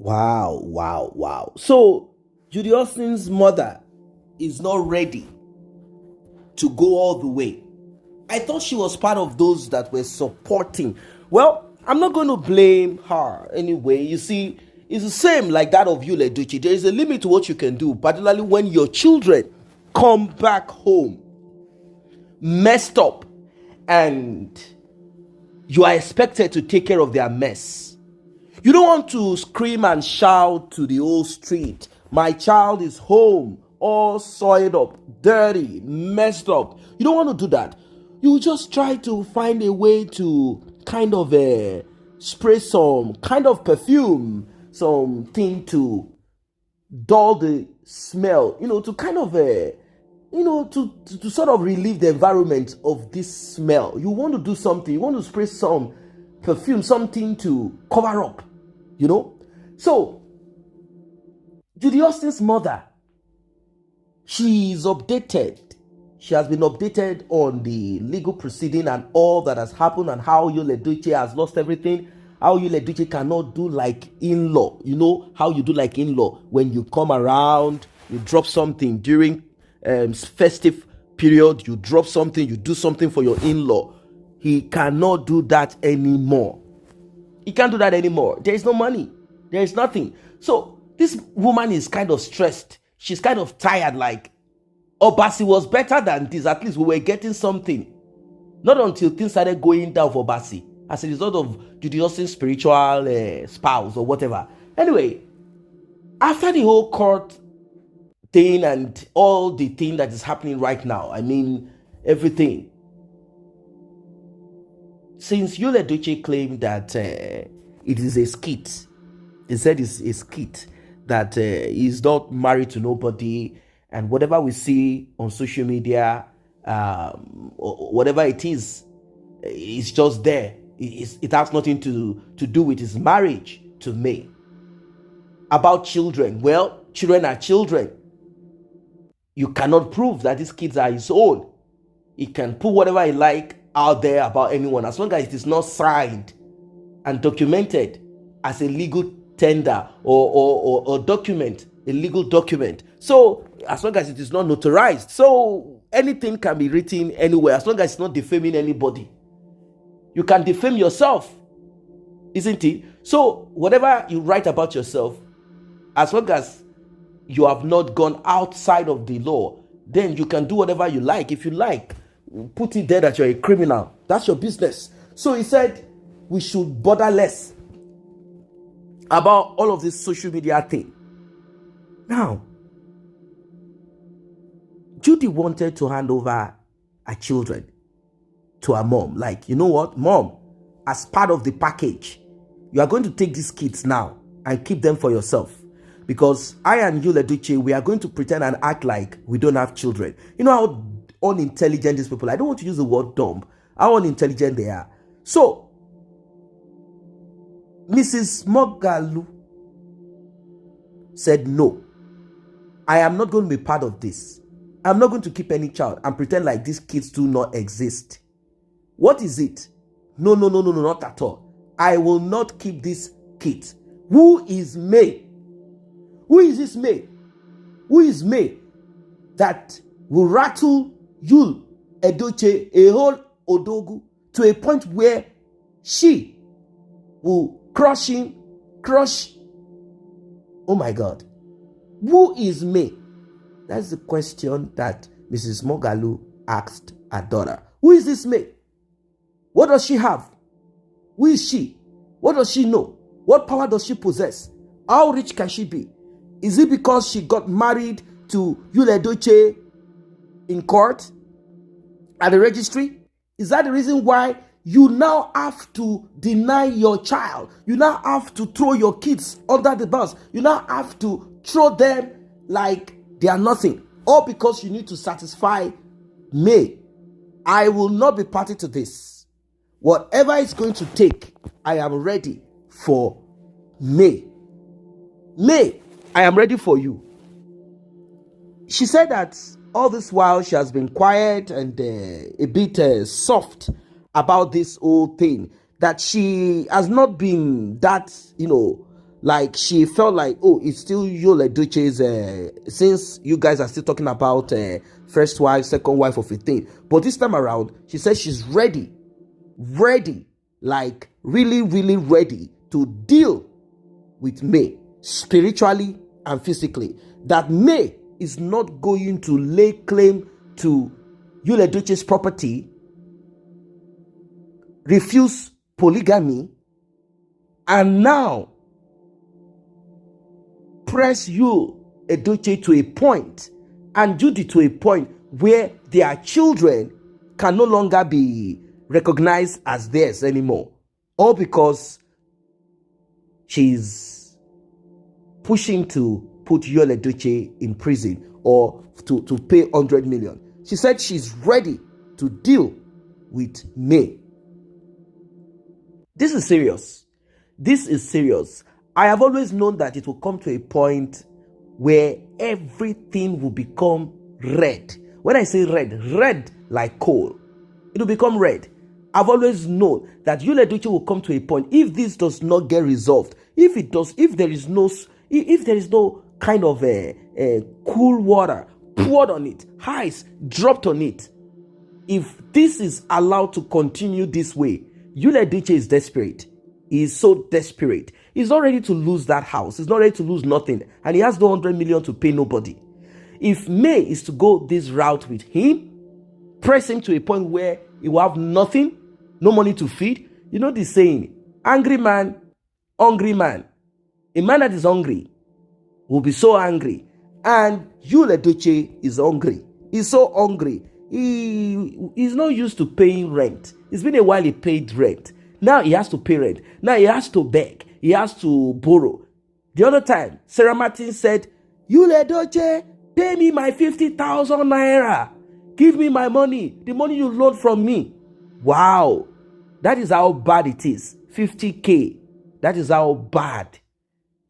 Wow, wow, wow. So, Judy Austin's mother is not ready to go all the way. I thought she was part of those that were supporting. Well, I'm not going to blame her anyway. You see, it's the same like that of you, Leduchi. There is a limit to what you can do, particularly when your children come back home messed up and you are expected to take care of their mess. You don't want to scream and shout to the whole street, my child is home, all soiled up, dirty, messed up. You don't want to do that. You just try to find a way to kind of spray some kind of perfume, something to dull the smell, to kind of to sort of relieve the environment of this smell. You want to do something, you want to spray some perfume, something to cover up, So, Judy Austin's mother, she's updated. She has been updated on the legal proceeding and all that has happened and how Yul Edochie has lost everything. How Yul Edochie cannot do like in-law. You know how you do like in-law when you come around, you drop something during festive period, you drop something, you do something for your in-law. He cannot do that anymore. He can't do that anymore. There is no money. There is nothing. So this woman is kind of stressed. She's kind of tired, like, Obasi was better than this. At least we were getting something. Not until things started going down for Obasi as a result of Judy Austin's spiritual spouse or whatever. Anyway, after the whole court thing and all the thing that is happening right now, I mean, everything. Since Yul Edochie claimed that it is a skit, he said it's a skit, that he's not married to nobody, and whatever we see on social media, or whatever it is, it's just there. It has nothing to do with his marriage to me. About children, well, children are children. You cannot prove that these kids are his own. He can put whatever he like out there about anyone, as long as it is not signed and documented as a legal tender or document, a legal document. So as long as it is not notarized, so anything can be written anywhere, as long as it's not defaming anybody. You can defame yourself, isn't it? So whatever you write about yourself, as long as you have not gone outside of the law, then you can do whatever you like. If you like, put it there that you're a criminal. That's your business. So he said we should bother less about all of this social media thing. Now, Judy wanted to hand over her children to her mom. Like, you know what, mom, as part of the package, you are going to take these kids now and keep them for yourself. Because I and Yul Edochie, we are going to pretend and act like we don't have children. You know how unintelligent these people are. I don't want to use the word dumb. How unintelligent they are. So, Mrs. Mogalu said, no, I am not going to be part of this. I'm not going to keep any child and pretend like these kids do not exist. What is it? No, not at all. I will not keep this kid. Who is May? Who is this May? Who is May that will rattle Yul Edochie, a whole Odogu, to a point where she will crush him, oh my God. Who is May? That's the question that Mrs. Mogalu asked her daughter. Who is this May? What does she have? Who is she? What does she know? What power does she possess? How rich can she be? Is it because she got married to Yul Edochie in court at the registry? Is that the reason why you now have to deny your child? You now have to throw your kids under the bus. You now have to throw them like they are nothing. All because you need to satisfy me. I will not be party to this. Whatever it's going to take, I am ready for May. May, I am ready for you. She said that all this while she has been quiet and a bit soft about this whole thing. That she has not been that, like she felt like, oh, it's still Yul Edochie's, since you guys are still talking about first wife, second wife of a thing. But this time around, she says she's ready, like really, really ready to deal with May, spiritually and physically. That May is not going to lay claim to Yul Edochie's property, refuse polygamy, and now press Yul Edochie to a point, and Judy to a point where their children can no longer be recognized as theirs anymore, all because she's pushing to put Yul Edochie in prison or to pay 100 million. She said she's ready to deal with May. This is serious. This is serious. I have always known that it will come to a point where everything will become red. When I say red like coal, it will become red. I've always known that Yul Edochie will come to a point, if this does not get resolved, if there is no kind of a cool water poured on it, ice dropped on it, if this is allowed to continue this way, Yul Edochie is desperate. He is so desperate. He's not ready to lose that house. He's not ready to lose nothing. And he has no 100 million to pay nobody. If May is to go this route with him, press him to a point where he will have nothing, no money to feed. You know the saying, angry man, hungry man. A man that is hungry will be so angry. And Yul Edochie is hungry. He's so hungry. He's not used to paying rent. It's been a while he paid rent. Now he has to pay rent. Now he has to beg. He has to borrow. The other time, Sarah Martin said, Yul Edochie, pay me my 50,000 naira. Give me my money. The money you loaned from me. Wow. That is how bad it is. 50K. That is how bad.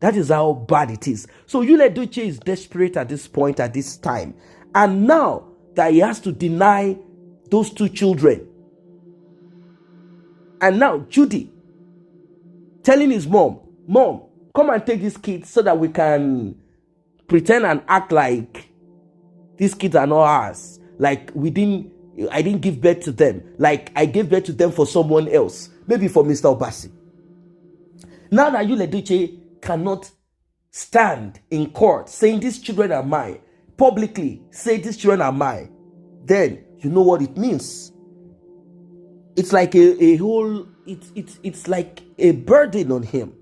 That is how bad it is. So Yul Edochie is desperate at this point, at this time. And now that he has to deny those two children. And now Judy telling his mom, come and take these kids so that we can pretend and act like these kids are not ours. Like I didn't give birth to them. Like I gave birth to them for someone else. Maybe for Mr. Obasi. Now that Yul Edochie cannot stand in court saying these children are mine, publicly say these children are mine, then you know what it means. It's like it's like a burden on him,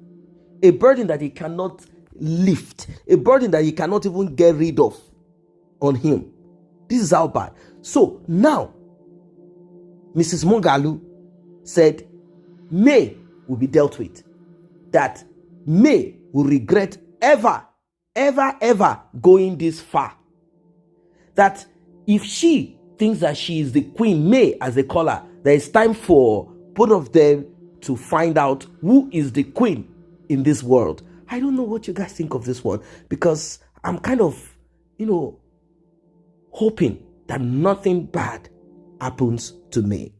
a burden that he cannot lift, a burden that he cannot even get rid of on him. This is how bad. So now, Mrs. Mongalu said May will be dealt with. That May will regret ever going this far. That if she thinks that she is the queen, May as they call her, there is time for both of them to find out who is the queen in this world. I don't know what you guys think of this one, because I'm kind of, hoping that nothing bad happens to May.